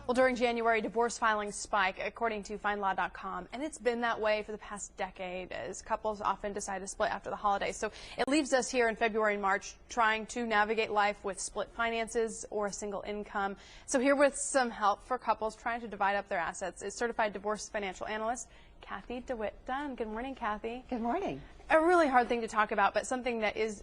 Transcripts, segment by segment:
Well, during January, divorce filings spike, according to FindLaw.com, and it's been that way for the past decade, as couples often decide to split after the holidays. So it leaves us here in February and March trying to navigate life with split finances or a single income. So here with some help for couples trying to divide up their assets is certified divorce financial analyst Cathy DeWitt Dunn. Good morning, Cathy. Good morning. A really hard thing to talk about, but something that is,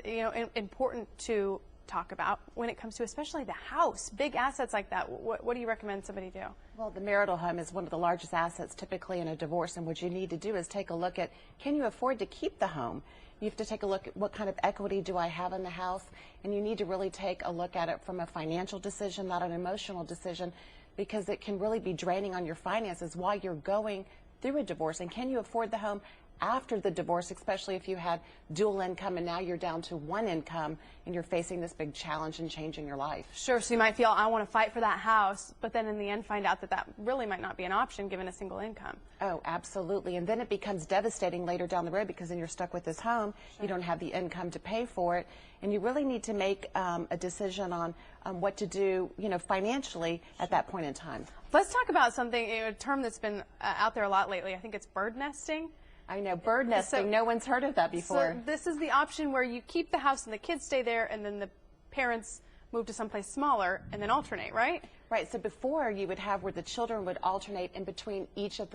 important to talk about when it comes to especially the house, big assets like that. What do you recommend somebody do? Well, the marital home is one of the largest assets typically in a divorce, and what you need to do is take a look at, can you afford to keep the home? You have to take a look at what kind of equity do I have in the house, and you need to really take a look at it from a financial decision, not an emotional decision, because it can really be draining on your finances while you're going through a divorce. And can you afford the home after the divorce, especially if you had dual income and now you're down to one income and you're facing this big challenge and change in your life? Sure, so you might feel, I want to fight for that house, but then in the end find out that that really might not be an option given a single income. Oh, absolutely. And then it becomes devastating later down the road because then you're stuck with this home. Sure. You don't have the income to pay for it. And you really need to make a decision on what to do, financially at that point in time. Let's talk about something, a term that's been out there a lot lately. I think it's bird nesting. I know, bird nesting. No one's heard of that before. So this is the option where you keep the house and the kids stay there, and then the parents move to someplace smaller and then alternate, right? Right. So before you would have where the children would alternate in between each of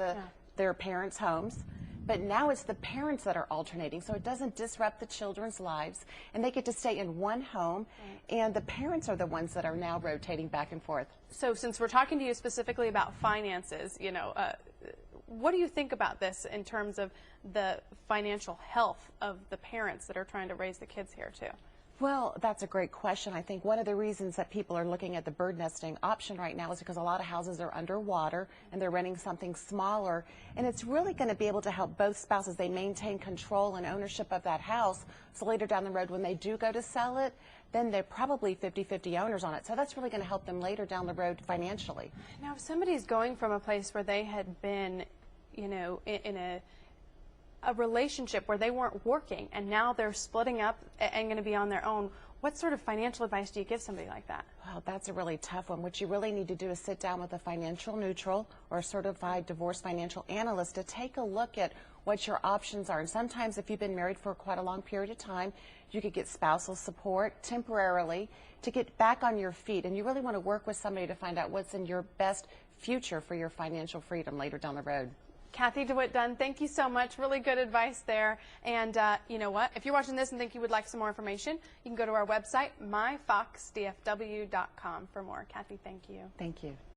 their parents' homes. But now it's the parents that are alternating, so it doesn't disrupt the children's lives, and they get to stay in one home, and the parents are the ones that are now rotating back and forth. So since we're talking to you specifically about finances, what do you think about this in terms of the financial health of the parents that are trying to raise the kids here too? Well, that's a great question. I think one of the reasons that people are looking at the bird nesting option right now is because a lot of houses are underwater and they're renting something smaller, and it's really going to be able to help both spouses. They maintain control and ownership of that house, so later down the road when they do go to sell it, then they're probably 50-50 owners on it. So that's really going to help them later down the road financially. Now, if somebody's going from a place where they had been, in a relationship where they weren't working and now they're splitting up and going to be on their own, what sort of financial advice do you give somebody like that? Well, that's a really tough one. What you really need to do is sit down with a financial neutral or a certified divorce financial analyst to take a look at what your options are. And sometimes if you've been married for quite a long period of time, you could get spousal support temporarily to get back on your feet. And you really want to work with somebody to find out what's in your best future for your financial freedom later down the road. Cathy DeWitt Dunn, thank you so much. Really good advice there. And you know what? If you're watching this and think you would like some more information, you can go to our website, myfoxdfw.com, for more. Cathy, thank you. Thank you.